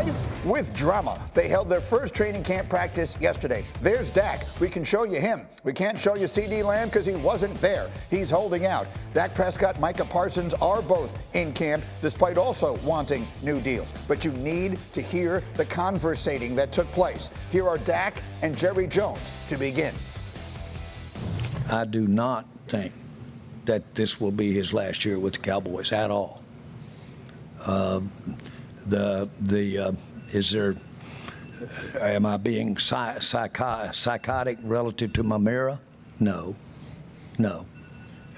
Life with drama. They held their first training camp practice yesterday. There's Dak. We can show you him. We can't show you CeeDee Lamb because he wasn't there. He's holding out. Dak Prescott, Micah Parsons are both in camp, despite also wanting new deals. But you need to hear the conversating that took place. Here are Dak and Jerry Jones to begin. I do not think that this will be his last year with the Cowboys at all. Am I being psychotic relative to my mirror? No.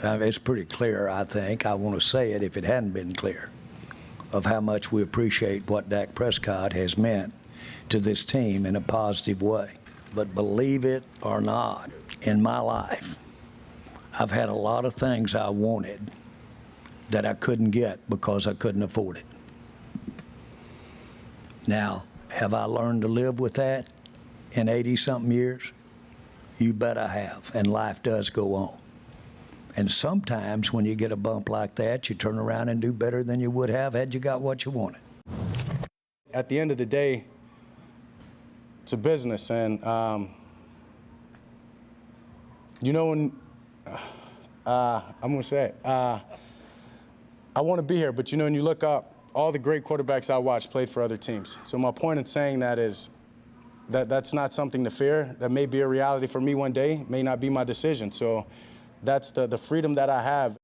It's pretty clear, I think. I want to say it if it hadn't been clear, of how much we appreciate what Dak Prescott has meant to this team in a positive way. But believe it or not, in my life, I've had a lot of things I wanted that I couldn't get because I couldn't afford it. Now, have I learned to live with that in 80-something years? You bet I have, and life does go on. And sometimes when you get a bump like that, you turn around and do better than you would have had you got what you wanted. At the end of the day, it's a business, and you know when I'm going to say it. I want to be here, but you know when you look up, all the great quarterbacks I watched played for other teams. So my point in saying that is that's not something to fear. That may be a reality for me one day, may not be my decision. So that's the freedom that I have.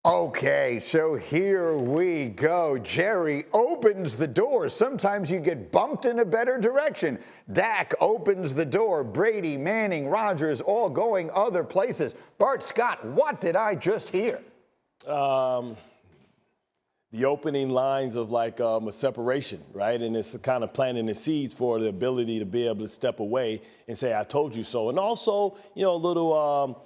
Okay, so here we go. Jerry opens the door. Sometimes you get bumped in a better direction. Dak opens the door. Brady, Manning, Rodgers, all going other places. Bart Scott, what did I just hear? The opening lines of like a separation, right? And it's kind of planting the seeds for the ability to be able to step away and say, I told you so. And also, a little,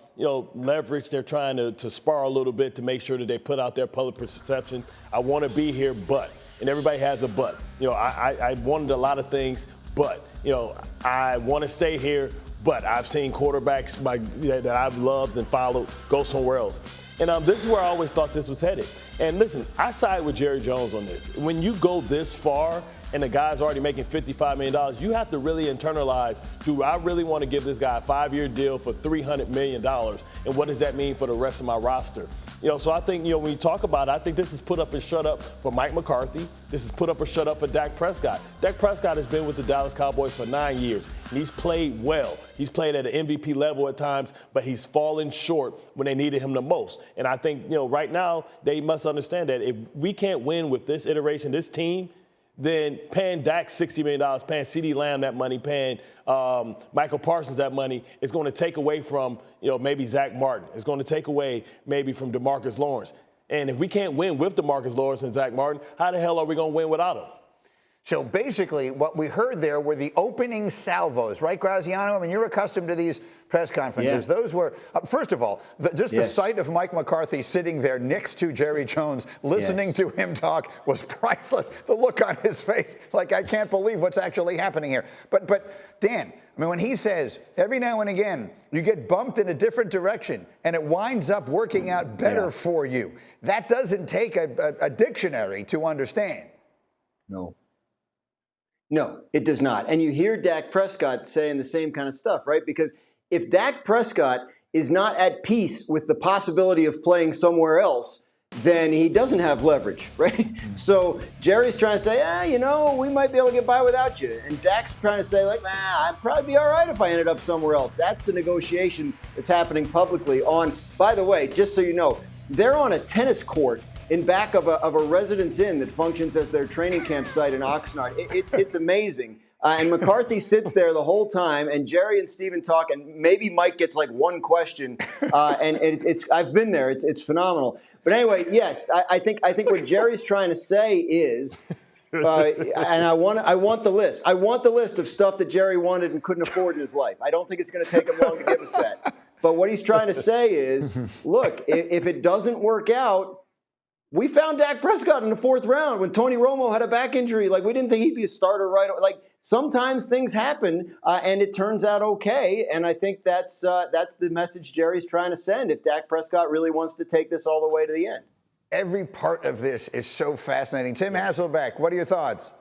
leverage. They're trying to spar a little bit to make sure that they put out their public perception. I want to be here, but, and everybody has a but. I wanted a lot of things, but, I want to stay here, but I've seen quarterbacks that I've loved and followed go somewhere else. And this is where I always thought this was headed. And listen, I side with Jerry Jones on this. When you go this far and the guy's already making $55 million, you have to really internalize, do I really want to give this guy a 5-year deal for $300 million? And what does that mean for the rest of my roster? So I think, when you talk about it, I think this is put up and shut up for Mike McCarthy. This is put up or shut up for Dak Prescott. Dak Prescott has been with the Dallas Cowboys for 9 years, and he's played well. He's played at an MVP level at times, but he's fallen short when they needed him the most. And I think, right now, they must understand that if we can't win with this iteration, this team, then paying Dak $60 million, paying CeeDee Lamb that money, paying Michael Parsons that money is going to take away from, maybe Zach Martin. It's going to take away maybe from DeMarcus Lawrence. And if we can't win with DeMarcus Lawrence and Zach Martin, how the hell are we going to win without him? So basically what we heard there were the opening salvos, right, Graziano? I mean, you're accustomed to these press conferences. Yeah. Those were, first of all, the sight of Mike McCarthy sitting there next to Jerry Jones, listening to him talk was priceless. The look on his face, like, I can't believe what's actually happening here. But Dan, I mean, when he says every now and again you get bumped in a different direction and it winds up working out better for you, that doesn't take a dictionary to understand. No, it does not. And you hear Dak Prescott saying the same kind of stuff, right? Because if Dak Prescott is not at peace with the possibility of playing somewhere else, then he doesn't have leverage, right? So Jerry's trying to say, we might be able to get by without you. And Dak's trying to say, I'd probably be all right if I ended up somewhere else. That's the negotiation that's happening publicly on, by the way, just so you know, they're on a tennis court in back of a residence inn that functions as their training camp site in Oxnard. It's amazing. And McCarthy sits there the whole time, and Jerry and Steven talk, and maybe Mike gets like one question, and I've been there. It's phenomenal. But anyway, yes, I think what Jerry's trying to say is, and I want the list. I want the list of stuff that Jerry wanted and couldn't afford in his life. I don't think it's going to take him long to give us that. But what he's trying to say is, look, if it doesn't work out, we found Dak Prescott in the 4th round when Tony Romo had a back injury. Like, we didn't think he'd be a starter right away. Like, sometimes things happen, and it turns out okay. And I think that's the message Jerry's trying to send if Dak Prescott really wants to take this all the way to the end. Every part of this is so fascinating. Tim Hasselbeck, what are your thoughts?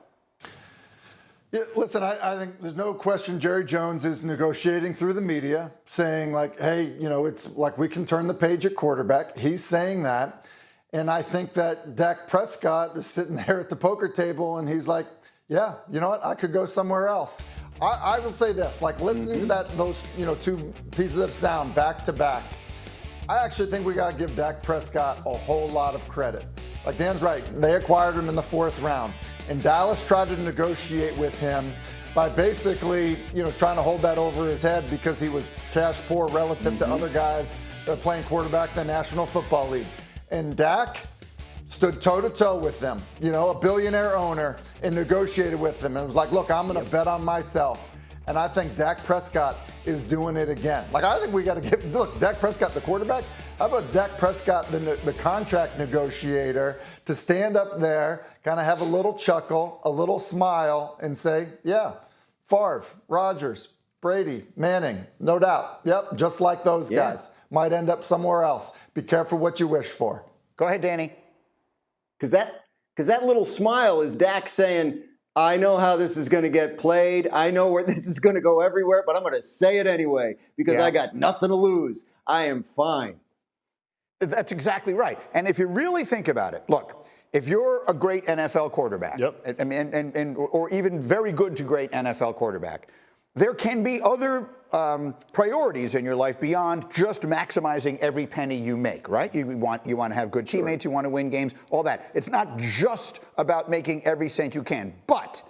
Yeah, listen, I think there's no question Jerry Jones is negotiating through the media, saying like, hey, it's like we can turn the page at quarterback. He's saying that. And I think that Dak Prescott is sitting there at the poker table and he's like, yeah, you know what? I could go somewhere else. I will say this, like listening to those two pieces of sound back to back, I actually think we got to give Dak Prescott a whole lot of credit. Like Dan's right, they acquired him in the 4th round. And Dallas tried to negotiate with him by basically, trying to hold that over his head because he was cash poor relative to other guys that are playing quarterback in the National Football League. And Dak stood toe-to-toe with them, a billionaire owner, and negotiated with them. And was like, look, I'm going to bet on myself. And I think Dak Prescott is doing it again. Like, I think we got to look, Dak Prescott, the quarterback. How about Dak Prescott, the contract negotiator, to stand up there, kind of have a little chuckle, a little smile, and say, yeah, Favre, Rodgers, Brady, Manning, no doubt. Yep, just like those guys. Might end up somewhere else. Be careful what you wish for. Go ahead, Danny. Because that little smile is Dak saying, I know how this is going to get played. I know where this is going to go everywhere, but I'm going to say it anyway because I got nothing to lose. I am fine. That's exactly right. And if you really think about it, look, if you're a great NFL quarterback, or even very good to great NFL quarterback, there can be other priorities in your life beyond just maximizing every penny you make, right? You want to have good teammates, you want to win games, all that. It's not just about making every cent you can. But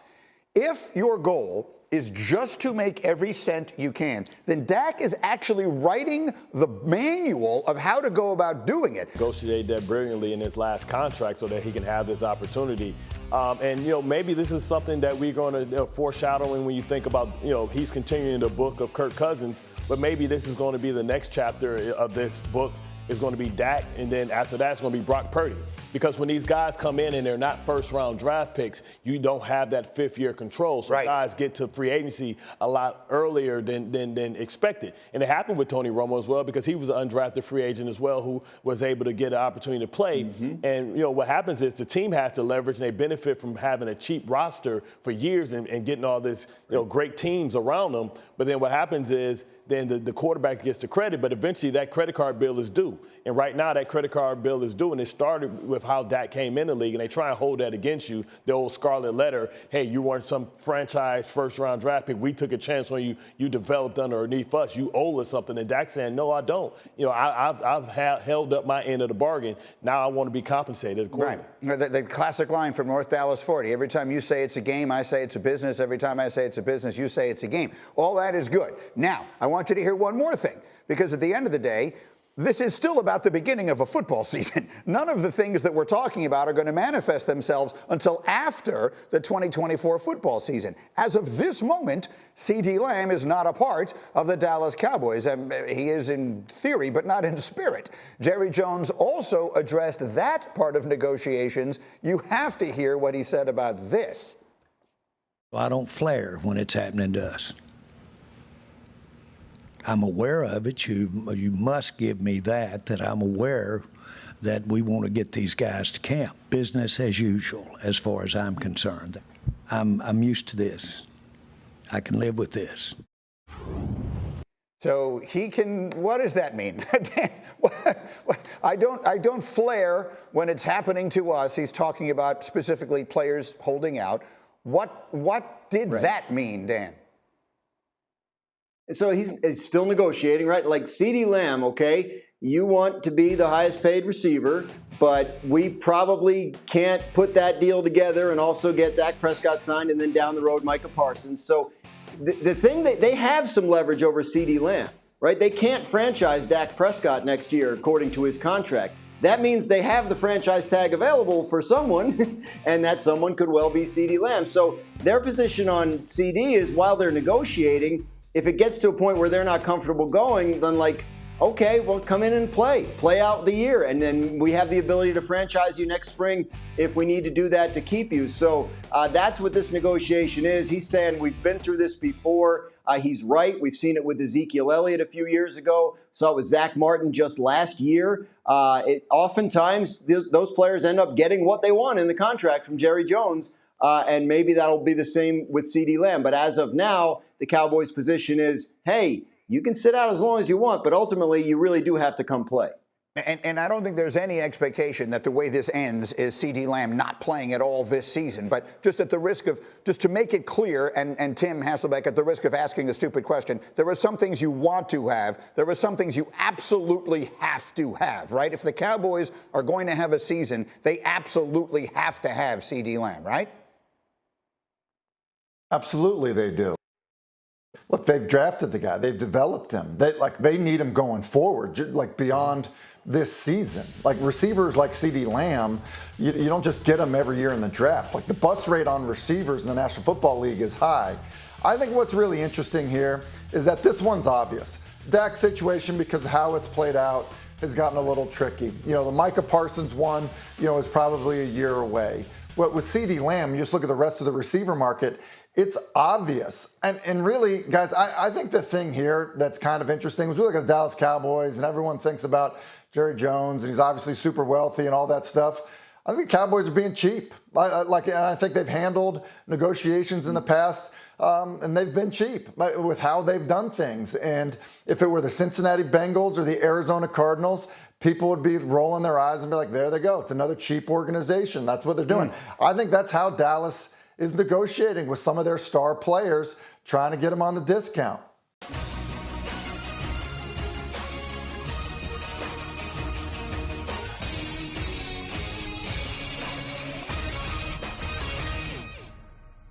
if your goal is just to make every cent you can, then Dak is actually writing the manual of how to go about doing it. Negotiated that brilliantly in his last contract so that he can have this opportunity. And maybe this is something that we're going to foreshadowing when you think about, he's continuing the book of Kirk Cousins, but maybe this is going to be the next chapter of this book is going to be Dak, and then after that it's going to be Brock Purdy. Because when these guys come in and they're not first-round draft picks, you don't have that fifth-year control. So guys get to free agency a lot earlier than expected. And it happened with Tony Romo as well because he was an undrafted free agent as well who was able to get an opportunity to play. And, what happens is the team has to leverage, and they benefit from having a cheap roster for years and getting all this, great teams around them. But then what happens is then the quarterback gets the credit, but eventually that credit card bill is due. And right now that credit card bill is due, and it started with how Dak came in the league, and they try and hold that against you, the old scarlet letter. Hey, you weren't some franchise first-round draft pick. We took a chance on you. You developed underneath us. You owe us something. And Dak's saying, no, I don't. I've held up my end of the bargain. Now I want to be compensated accordingly. Right. The classic line from North Dallas 40, every time you say it's a game, I say it's a business. Every time I say it's a business, you say it's a game. All that is good. Now, I want you to hear one more thing, because at the end of the day, this is still about the beginning of a football season. None of the things that we're talking about are going to manifest themselves until after the 2024 football season. As of this moment, CeeDee Lamb is not a part of the Dallas Cowboys. He is in theory, but not in spirit. Jerry Jones also addressed that part of negotiations. You have to hear what he said about this. I don't flare when it's happening to us. I'm aware of it. You must give me that I'm aware that we want to get these guys to camp. Business as usual, as far as I'm concerned. I'm used to this. I can live with this. So he can. What does that mean? I don't flare when it's happening to us. He's talking about specifically players holding out. What did that mean, Dan? So he's still negotiating, right? Like CeeDee Lamb, okay, you want to be the highest paid receiver, but we probably can't put that deal together and also get Dak Prescott signed and then down the road Micah Parsons. So the thing that they have some leverage over CeeDee Lamb, right? They can't franchise Dak Prescott next year according to his contract. That means they have the franchise tag available for someone, and that someone could well be CeeDee Lamb. So their position on CeeDee is while they're negotiating, if it gets to a point where they're not comfortable going, then okay, well, come in and play out the year, and then we have the ability to franchise you next spring if we need to do that to keep you. So that's what this negotiation is. He's saying we've been through this before. He's right. We've seen it with Ezekiel Elliott a few years ago. Saw it with Zach Martin just last year. Oftentimes, those players end up getting what they want in the contract from Jerry Jones, and maybe that'll be the same with CeeDee Lamb. But as of now, the Cowboys' position is, hey, you can sit out as long as you want, but ultimately you really do have to come play. And I don't think there's any expectation that the way this ends is CeeDee Lamb not playing at all this season. But just at the risk of, just to make it clear, and Tim Hasselbeck, at the risk of asking a stupid question, there are some things you want to have. There are some things you absolutely have to have, right? If the Cowboys are going to have a season, they absolutely have to have CeeDee Lamb, right? Absolutely they do. Look, they've drafted the guy. They've developed him. They need him going forward, like beyond this season. Like receivers like CeeDee Lamb, you don't just get them every year in the draft. Like the bust rate on receivers in the National Football League is high. I think what's really interesting here is that this one's obvious. Dak's situation, because of how it's played out, has gotten a little tricky. The Micah Parsons one, is probably a year away. But with CeeDee Lamb, you just look at the rest of the receiver market, it's obvious. And really, guys, I think the thing here that's kind of interesting is we look at the Dallas Cowboys and everyone thinks about Jerry Jones and he's obviously super wealthy and all that stuff. I think the Cowboys are being cheap. And I think they've handled negotiations in the past and they've been cheap with how they've done things. And if it were the Cincinnati Bengals or the Arizona Cardinals, people would be rolling their eyes and be like, there they go. It's another cheap organization. That's what they're doing. I think that's how Dallas is negotiating with some of their star players, trying to get them on the discount.